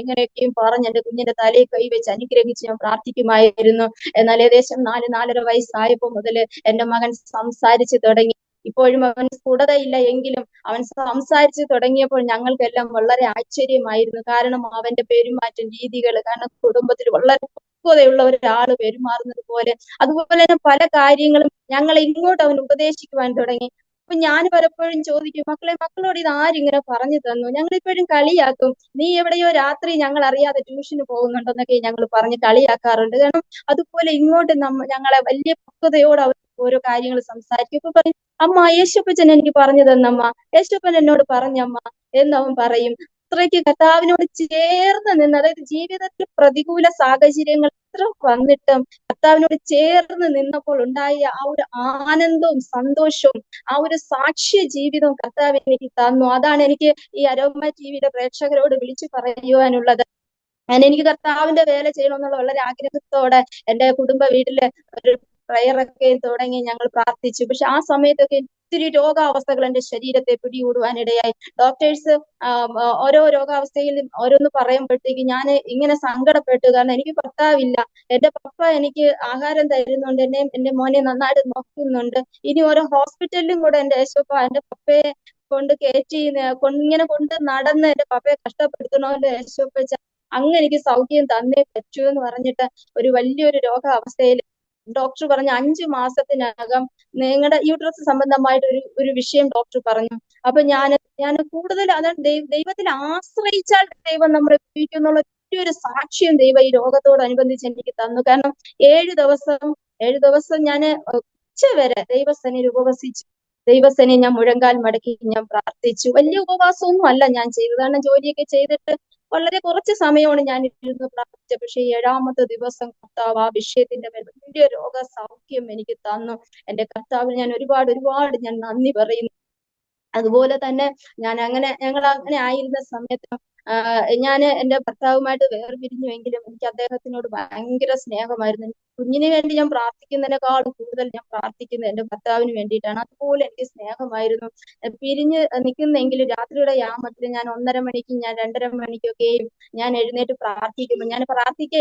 എങ്ങനെയൊക്കെയും പറഞ്ഞ് എന്റെ കുഞ്ഞിന്റെ തലയിൽ കൈവച്ച് അനുഗ്രഹിച്ച് ഞാൻ പ്രാർത്ഥിക്കുമായിരുന്നു. എന്നാൽ ഏകദേശം 4-4.5 വയസ്സായപ്പോ മുതല് എന്റെ മകൻ സംസാരിച്ചു തുടങ്ങി. ഇപ്പോഴും അവൻ സ്ഫുടതയില്ല എങ്കിലും അവൻ സംസാരിച്ചു തുടങ്ങിയപ്പോൾ ഞങ്ങൾക്കെല്ലാം വളരെ ആശ്ചര്യമായിരുന്നു. കാരണം അവന്റെ പെരുമാറ്റം രീതികൾ, കാരണം കുടുംബത്തിൽ വളരെ പക്വതയുള്ള ഒരാള് പെരുമാറുന്നത് പോലെ, അതുപോലെ തന്നെ പല കാര്യങ്ങളും ഞങ്ങളെ ഇങ്ങോട്ട് അവൻ ഉപദേശിക്കുവാൻ തുടങ്ങി. അപ്പൊ ഞാൻ പലപ്പോഴും ചോദിക്കും, മക്കളോട് ഇത് ആരിങ്ങനെ പറഞ്ഞു തന്നു? ഞങ്ങളിപ്പോഴും കളിയാക്കും, നീ എവിടെയോ രാത്രി ഞങ്ങൾ അറിയാതെ ട്യൂഷന് പോകുന്നുണ്ടെന്നൊക്കെ ഞങ്ങൾ പറഞ്ഞ് കളിയാക്കാറുണ്ട്. കാരണം അതുപോലെ ഇങ്ങോട്ട് ഞങ്ങളെ വലിയ പക്വതയോട് അവർ ഓരോ കാര്യങ്ങൾ സംസാരിക്കും. ഇപ്പൊ പറയും, അമ്മ യേശുപ്പച്ചൻ എനിക്ക് പറഞ്ഞു തന്നമ്മ, യേശുപ്പൻ എന്നോട് പറഞ്ഞമ്മ എന്നവൻ പറയും. അത്രയ്ക്ക് കർത്താവിനോട് ചേർന്ന് നിന്ന്, അതായത് ജീവിതത്തിൽ പ്രതികൂല സാഹചര്യങ്ങൾ എത്ര വന്നിട്ടും കർത്താവിനോട് ചേർന്ന് നിന്നപ്പോൾ ഉണ്ടായ ആ ഒരു ആനന്ദവും സന്തോഷവും, ആ ഒരു സാക്ഷ്യ ജീവിതവും കർത്താവ് എനിക്ക് തന്നു. അതാണ് എനിക്ക് ഈ അരോമ ടിവിയുടെ പ്രേക്ഷകരോട് വിളിച്ചു പറയുവാനുള്ളത്. എനിക്ക് കർത്താവിന്റെ വേല ചെയ്യണമെന്നുള്ള വളരെ ആഗ്രഹത്തോടെ എന്റെ കുടുംബ വീട്ടില് ഒരു പ്രയറൊക്കെ തുടങ്ങി ഞങ്ങൾ പ്രാർത്ഥിച്ചു. പക്ഷെ ആ സമയത്തൊക്കെ ഒത്തിരി രോഗാവസ്ഥകൾ എന്റെ ശരീരത്തെ പിടികൂടുവാനിടയായി. ഡോക്ടേഴ്സ് ഓരോ രോഗാവസ്ഥയിലും ഓരോന്ന് പറയുമ്പോഴത്തേക്ക് ഞാൻ ഇങ്ങനെ സങ്കടപ്പെട്ടു. കാരണം എനിക്ക് ഭർത്താവില്ല, എന്റെ പപ്പ എനിക്ക് ആഹാരം തരുന്നുണ്ട്, എന്റെ മോനെ നന്നായിട്ട് നോക്കുന്നുണ്ട്. ഇനി ഓരോ ഹോസ്പിറ്റലിലും കൂടെ എന്റെ പപ്പയെ കൊണ്ട് കയറ്റി ഇങ്ങനെ കൊണ്ട് നടന്ന് എന്റെ പപ്പയെ കഷ്ടപ്പെടുത്തണമല്ലോ യേശോപ്പച്ച, അങ്ങ് എനിക്ക് സൗഖ്യം തന്നേ പറ്റൂ എന്ന് പറഞ്ഞിട്ട് ഒരു വലിയൊരു രോഗാവസ്ഥയിൽ ഡോക്ടർ പറഞ്ഞു 5 മാസത്തിനകം നിങ്ങളുടെ യൂട്രസ് സംബന്ധമായിട്ട് ഒരു വിഷയം ഡോക്ടർ പറഞ്ഞു. അപ്പൊ ഞാൻ കൂടുതൽ അതാണ് ദൈവത്തിൽ ആശ്രയിച്ചാൽ ദൈവം നമ്മളെ ഉപയോഗിക്കും എന്നുള്ള ഒരു സാക്ഷ്യം ദൈവം ഈ രോഗത്തോടനുബന്ധിച്ച് എനിക്ക് തന്നു. കാരണം 7 ദിവസം ഞാൻ ഉച്ചവരെ ദൈവസേനയിൽ ഉപവസിച്ചു. ദൈവസേനയെ ഞാൻ മുഴങ്കാൽ മടക്കി ഞാൻ പ്രാർത്ഥിച്ചു. വലിയ ഉപവാസമൊന്നും അല്ല ഞാൻ ചെയ്തത്, കാരണം ജോലിയൊക്കെ ചെയ്തിട്ട് വളരെ കുറച്ച് സമയമാണ് ഞാൻ ഇരുന്ന് പ്രാർത്ഥിച്ചത്. പക്ഷെ 7ാമത്തെ ദിവസം കർത്താവ് ആ വിഷയത്തിന്റെ വലിയ രോഗ സൗഖ്യം എനിക്ക് തന്നു. എന്റെ കർത്താവിന് ഞാൻ ഒരുപാട് ഞാൻ നന്ദി പറയുന്നു. അതുപോലെ തന്നെ ഞങ്ങൾ അങ്ങനെ ആയിരുന്ന സമയത്ത് ഞാൻ എന്റെ ഭർത്താവുമായിട്ട് വേർപിരിഞ്ഞുവെങ്കിലും എനിക്ക് അദ്ദേഹത്തിനോട് ഭയങ്കര സ്നേഹമായിരുന്നു. കുഞ്ഞിന് വേണ്ടി ഞാൻ പ്രാർത്ഥിക്കുന്നതിനേക്കാളും കൂടുതൽ ഞാൻ പ്രാർത്ഥിക്കുന്നത് എന്റെ ഭർത്താവിന് വേണ്ടിയിട്ടാണ്. അതുപോലെ എനിക്ക് സ്നേഹമായിരുന്നു. പിരിഞ്ഞ് നിൽക്കുന്നെങ്കിലും രാത്രിയുടെ യാമത്തിൽ ഞാൻ 1:30 മണിക്കും ഞാൻ 2:30 മണിക്കൊക്കെയും ഞാൻ എഴുന്നേറ്റ് പ്രാർത്ഥിക്കുന്നു. ഞാൻ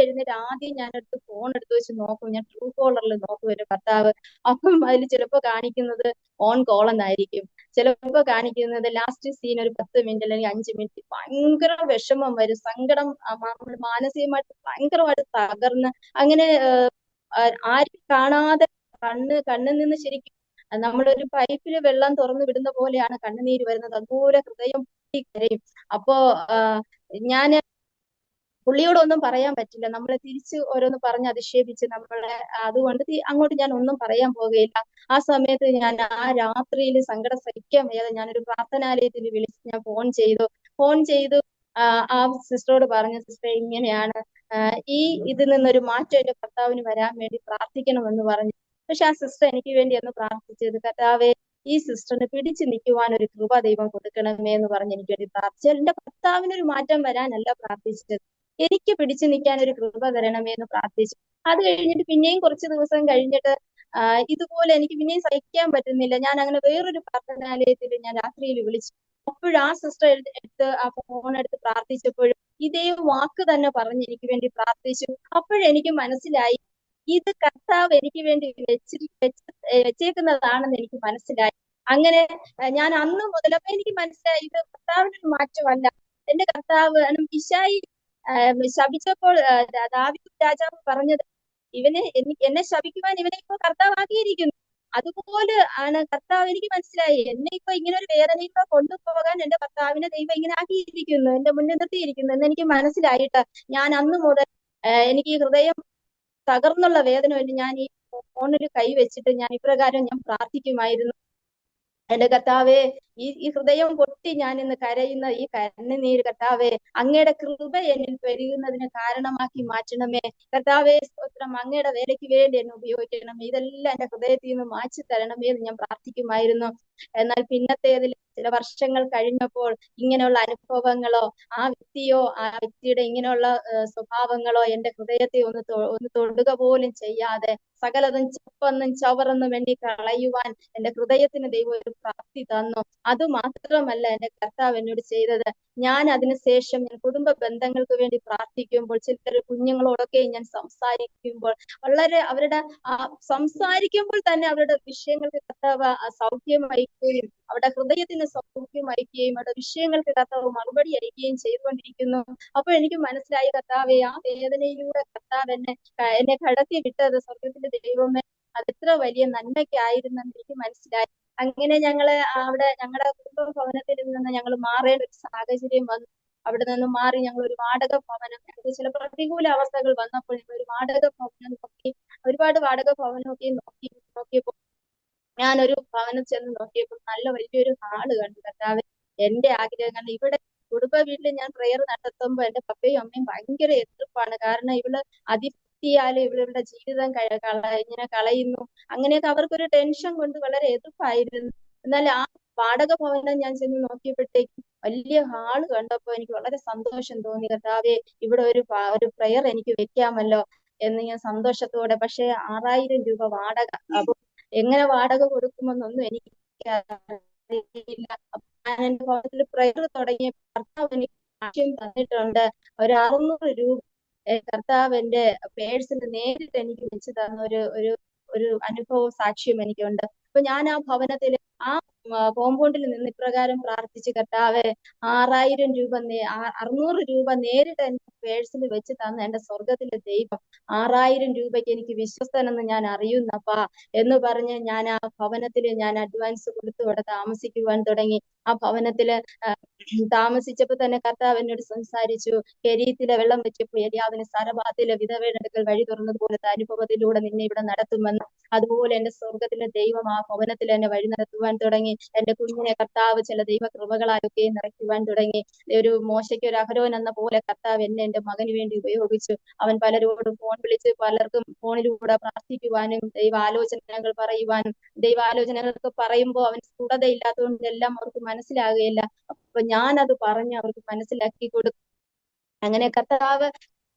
എഴുന്നേറ്റ് ആദ്യം ഞാൻ ഫോൺ എടുത്ത് വെച്ച് നോക്കും, ഞാൻ ട്രൂ കോളറിൽ നോക്കും എന്റെ ഭർത്താവ്. അപ്പം അതിൽ ചിലപ്പോൾ കാണിക്കുന്നത് ഓൺ കോൾ എന്നായിരിക്കും, ചിലപ്പോ കാണിക്കുന്നത് ലാസ്റ്റ് സീൻ ഒരു 10 മിനിറ്റ് അല്ലെങ്കിൽ 5 മിനിറ്റ്. ഭയങ്കര വിഷമം വരും, സങ്കടം, മാനസികമായിട്ട് ഭയങ്കരമായിട്ട് തകർന്ന് അങ്ങനെ ആരും കാണാതെ കണ്ണിൽ നിന്ന് ശരിക്കും നമ്മളൊരു പൈപ്പില് വെള്ളം തുറന്നു വിടുന്ന പോലെയാണ് കണ്ണുനീര് വരുന്നത്. അതുപോലെ ഹൃദയം കരയും. അപ്പോ ഞാൻ പുള്ളിയോടൊന്നും പറയാൻ പറ്റില്ല, നമ്മളെ തിരിച്ച് ഓരോന്ന് പറഞ്ഞ് അധിക്ഷേപിച്ച് നമ്മളെ, അതുകൊണ്ട് അങ്ങോട്ട് ഞാൻ ഒന്നും പറയാൻ പോകുകയില്ല. ആ സമയത്ത് ഞാൻ ആ രാത്രിയിൽ സങ്കടം സഹിക്കാൻ വയ്യാതെ ഞാനൊരു പ്രാർത്ഥനാലയത്തിൽ വിളിച്ച് ഞാൻ ഫോൺ ചെയ്തു ആ സിസ്റ്ററോട് പറഞ്ഞു, സിസ്റ്റർ ഇങ്ങനെയാണ്, ഇതിൽ നിന്നൊരു മാറ്റം എന്റെ ഭർത്താവിന് വരാൻ വേണ്ടി പ്രാർത്ഥിക്കണമെന്ന് പറഞ്ഞു. പക്ഷെ ആ സിസ്റ്റർ എനിക്ക് വേണ്ടി ഒന്ന് പ്രാർത്ഥിച്ചത്, കർത്താവേ ഈ സിസ്റ്ററിന് പിടിച്ചു നിൽക്കുവാൻ ഒരു കൃപ ദൈവം കൊടുക്കണമേ എന്ന് പറഞ്ഞ് എനിക്ക് വേണ്ടി പ്രാർത്ഥിച്ചു. എന്റെ ഭർത്താവിനൊരു മാറ്റം വരാനല്ല പ്രാർത്ഥിച്ചത്, എനിക്ക് പിടിച്ചു നിൽക്കാൻ ഒരു കൃപ തരണമേ എന്ന് പ്രാർത്ഥിച്ചു. അത് കഴിഞ്ഞിട്ട് പിന്നെയും കുറച്ച് ദിവസം കഴിഞ്ഞിട്ട് ഇതുപോലെ എനിക്ക് പിന്നെയും സഹിക്കാൻ പറ്റുന്നില്ല. ഞാൻ അങ്ങനെ വേറൊരു പ്രാർത്ഥനാലയത്തിൽ ഞാൻ രാത്രിയിൽ വിളിച്ചു. അപ്പോഴും ആ സിസ്റ്റർ എടുത്ത് ആ ഫോൺ എടുത്ത് പ്രാർത്ഥിച്ചപ്പോഴും ഇതേ വാക്ക് തന്നെ പറഞ്ഞ് എനിക്ക് വേണ്ടി പ്രാർത്ഥിച്ചു. അപ്പോഴെനിക്ക് മനസ്സിലായി ഇത് കർത്താവ് എനിക്ക് വേണ്ടി വെച്ചേക്കുന്നതാണെന്ന് എനിക്ക് മനസ്സിലായി. അങ്ങനെ ഞാൻ അന്ന് മുതൽ അപ്പൊ എനിക്ക് മനസ്സിലായി ഇത് കർത്താവിനൊരു മാറ്റമല്ല, എന്റെ കർത്താവ് ഇശായി ശപിച്ചപ്പോൾ ദാവീദ് രാജാവ് പറഞ്ഞത്, എന്നെ ശപിക്കുവാൻ ഇവനെ ഇപ്പൊ കർത്താവാക്കിയിരിക്കുന്നു. അതുപോലെ ആണ് കർത്താവ്. എനിക്ക് മനസ്സിലായി, എന്നെ ഇപ്പൊ ഇങ്ങനെ ഒരു വേദനയിലൂടെ കൊണ്ടുപോകാൻ എന്റെ കർത്താവിനെ ദൈവം ഇങ്ങനെ ആക്കിയിരിക്കുന്നു, എന്റെ മുന്നിൽ നിർത്തിയിരിക്കുന്നു എന്ന് എനിക്ക് മനസ്സിലായിട്ട് ഞാൻ അന്ന് മുതൽ എനിക്ക് ഈ ഹൃദയം തകർന്നുള്ള വേദന കൊണ്ട് ഞാൻ ഈ ഫോണിൽ കൈവച്ചിട്ട് ഞാൻ ഇപ്രകാരം ഞാൻ പ്രാർത്ഥിക്കുമായിരുന്നു. എന്റെ കർത്താവേ, ഈ ഹൃദയം പൊട്ടി ഞാൻ ഇന്ന് കരയുന്ന ഈ കണ്ണുനീര് കർത്താവേ, അങ്ങയുടെ കൃപ എന്നിൽ പെരുകുന്നതിന് കാരണമാക്കി മാറ്റണമേ. കർത്താവേ സ്തോത്രം, അങ്ങയുടെ വേലയ്ക്ക് വേണ്ടി എന്നെ ഉപയോഗിക്കണമേ. ഇതെല്ലാം എന്റെ ഹൃദയത്തിൽ നിന്ന് മാറ്റി തരണമേ എന്ന് ഞാൻ പ്രാർത്ഥിക്കുമായിരുന്നു. എന്നാൽ പിന്നത്തേതിൽ ചില വർഷങ്ങൾ കഴിഞ്ഞപ്പോൾ ഇങ്ങനെയുള്ള അനുഭവങ്ങളോ ആ വ്യക്തിയുടെ ഇങ്ങനെയുള്ള സ്വഭാവങ്ങളോ എന്റെ ഹൃദയത്തെ ഒന്ന് തൊടുക പോലും ചെയ്യാതെ സകലതും ചപ്പന്നും ചവറൊന്നും എണ്ണി കളയുവാൻ എന്റെ ഹൃദയത്തിന് ദൈവം ഒരു പ്രാപ്തി തന്നു. അത് മാത്രമല്ല എന്റെ കർത്താവ് എന്നോട് ചെയ്തത്, ഞാൻ അതിനുശേഷം ഞാൻ കുടുംബ ബന്ധങ്ങൾക്ക് വേണ്ടി പ്രാർത്ഥിക്കുമ്പോൾ, ചില കുഞ്ഞുങ്ങളോടൊക്കെ ഞാൻ സംസാരിക്കുമ്പോൾ, വളരെ അവരുടെ സംസാരിക്കുമ്പോൾ തന്നെ അവരുടെ വിഷയങ്ങൾക്ക് കർത്താവ് സൗഖ്യം അയക്കുകയും അവരുടെ ഹൃദയത്തിന് സൗഖ്യം അയക്കുകയും അവരുടെ വിഷയങ്ങൾക്ക് കർത്താവ് മറുപടി അയക്കുകയും ചെയ്തുകൊണ്ടിരിക്കുന്നു. അപ്പോൾ എനിക്ക് മനസ്സിലായി, കർത്താവെ, ആ വേദനയിലൂടെ കർത്താവ് എന്നെ കടത്തി വിട്ടത് സ്വർഗത്തിന്റെ ദൈവമേ, അതെത്ര വലിയ നന്മയ്ക്കായിരുന്നെന്ന് എനിക്ക് മനസ്സിലായി. അങ്ങനെ ഞങ്ങളുടെ കുടുംബ ഭവനത്തിൽ നിന്ന് ഞങ്ങൾ മാറേണ്ട ഒരു സാഹചര്യം വന്നു. അവിടെ നിന്ന് മാറി ഞങ്ങൾ ഒരു വാടക ഭവനം, ഞങ്ങൾക്ക് ചില പ്രതികൂല അവസ്ഥകൾ വന്നപ്പോൾ ഞങ്ങൾ ഒരു വാടക ഭവനം നോക്കി. ഒരുപാട് വാടക ഭവനമൊക്കെ നോക്കിയപ്പോൾ ഞാനൊരു ഭവനം ചെന്ന് നോക്കിയപ്പോൾ നല്ല വലിയൊരു ഹാള് കണ്ടു. കർത്താവ്, എന്റെ ആഗ്രഹങ്ങൾ ഇവിടെ കുടുംബ വീട്ടിൽ ഞാൻ പ്രെയർ നടത്തുമ്പോൾ എന്റെ പപ്പയും അമ്മയും ഭയങ്കര എതിർപ്പാണ്. കാരണം അതിവൃത്തിയാല് ഇവളുടെ ജീവിതം ഇങ്ങനെ കളയുന്നു, അങ്ങനെയൊക്കെ അവർക്കൊരു ടെൻഷൻ കൊണ്ട് വളരെ എതിർപ്പായിരുന്നു. എന്നാൽ ആ വാടക ഭവനം ഞാൻ ചെന്ന് നോക്കിയപ്പോഴത്തേക്കും വലിയ ഹാള് കണ്ടപ്പോ എനിക്ക് വളരെ സന്തോഷം തോന്നി. കർത്താവെ, ഇവിടെ ഒരു പ്രെയർ എനിക്ക് വെക്കാമല്ലോ എന്ന് ഞാൻ സന്തോഷത്തോടെ. പക്ഷെ 6000 രൂപ വാടക. അപ്പൊ എങ്ങനെ വാടക കൊടുക്കുമെന്നൊന്നും എനിക്ക് അറിയില്ല. ഞാൻ എന്റെ ഭവനത്തിൽ പ്രയർ തുടങ്ങിയ കർത്താവ് എനിക്ക് സാക്ഷ്യം തന്നിട്ടുണ്ട്. ഒരു 600 രൂപ കർത്താവ് എന്റെ പേഴ്സിൽ നേരിട്ട് എനിക്ക് വെച്ച് തന്ന ഒരു അനുഭവ സാക്ഷ്യം എനിക്കുണ്ട്. അപ്പൊ ഞാൻ ആ ഭവനത്തിൽ ആ കോമ്പൗണ്ടിൽ നിന്ന് ഇപ്രകാരം പ്രാർത്ഥിച്ച്, കർത്താവ്, 600 രൂപ നേരിട്ട് എന്റെ പേഴ്സിൽ വെച്ച് തന്ന എന്റെ സ്വർഗത്തിലെ ദൈവം 6000 രൂപയ്ക്ക് എനിക്ക് വിശ്വസ്തനെന്ന് ഞാൻ അറിയുന്നപ്പാ എന്ന് പറഞ്ഞ് ഞാൻ ആ ഭവനത്തിൽ ഞാൻ അഡ്വാൻസ് കൊടുത്ത് ഇവിടെ താമസിക്കുവാൻ തുടങ്ങി. ആ ഭവനത്തില് താമസിച്ചപ്പോ തന്നെ കർത്താവ് എന്നോട് സംസാരിച്ചു. കെരീത്തിലെ വെള്ളം വെച്ചപ്പോൾ എലിയാവിന് സരഭാത്തിലെ വിധവയുടെ അടുക്കൽ വഴി തുറന്നതുപോലത്തെ അനുഭവത്തിലൂടെ നിന്നെ ഇവിടെ നടത്തുമെന്ന്. അതുപോലെ എന്റെ സ്വർഗത്തിലെ ദൈവം ആ ഭവനത്തിൽ എന്നെ വഴി നടത്തുവാൻ തുടങ്ങി. എന്റെ കുഞ്ഞിനെ കർത്താവ് ചില ദൈവ കൃപകളായൊക്കെ നിറയ്ക്കുവാൻ തുടങ്ങി. ഒരു മോശയ്ക്ക് ഒരു അഹരോൻ എന്ന പോലെ കർത്താവ് എന്റെ മകന് വേണ്ടി ഉപയോഗിച്ചു. അവൻ പലരോടും ഫോൺ വിളിച്ച് പലർക്കും ഫോണിലൂടെ പ്രാർത്ഥിക്കുവാനും ദൈവാലോചനകൾ പറയുവാനും, ദൈവാലോചനകളൊക്കെ പറയുമ്പോൾ അവൻ സ്ഫുടതയില്ലാത്തതുകൊണ്ട് എല്ലാം അവർക്ക് മനസ്സിലാകുകയില്ല. അപ്പൊ ഞാനത് പറഞ്ഞ് അവർക്ക് മനസ്സിലാക്കി കൊടുക്കും. അങ്ങനെ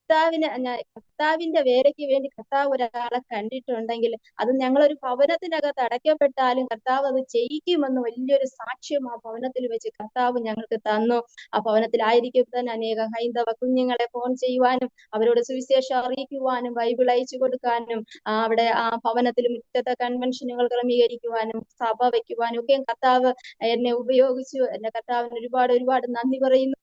കർത്താവിന്റെ വേലയ്ക്ക് വേണ്ടി കർത്താവ് ഒരാളെ കണ്ടിട്ടുണ്ടെങ്കിൽ അത് ഞങ്ങളൊരു ഭവനത്തിനകത്ത് അടയ്ക്കപ്പെട്ടാലും കർത്താവ് അത് ചെയ്യിക്കുമെന്ന് വലിയൊരു സാക്ഷ്യം ആ ഭവനത്തിൽ വെച്ച് കർത്താവ് ഞങ്ങൾക്ക് തന്നു. ആ ഭവനത്തിലായിരിക്കും തന്നെ അനേക ഹൈന്ദവ കുഞ്ഞുങ്ങളെ ഫോൺ ചെയ്യുവാനും അവരോട് സുവിശേഷം അറിയിക്കുവാനും ബൈബിൾ അയച്ചു കൊടുക്കാനും അവിടെ ആ ഭവനത്തിൽ മുറ്റത്തെ കൺവെൻഷനുകൾ ക്രമീകരിക്കുവാനും സഭ വയ്ക്കുവാനും ഒക്കെ കർത്താവ് എന്നെ ഉപയോഗിച്ചു. എന്റെ കർത്താവിന് ഒരുപാട് ഒരുപാട് നന്ദി പറയുന്നു.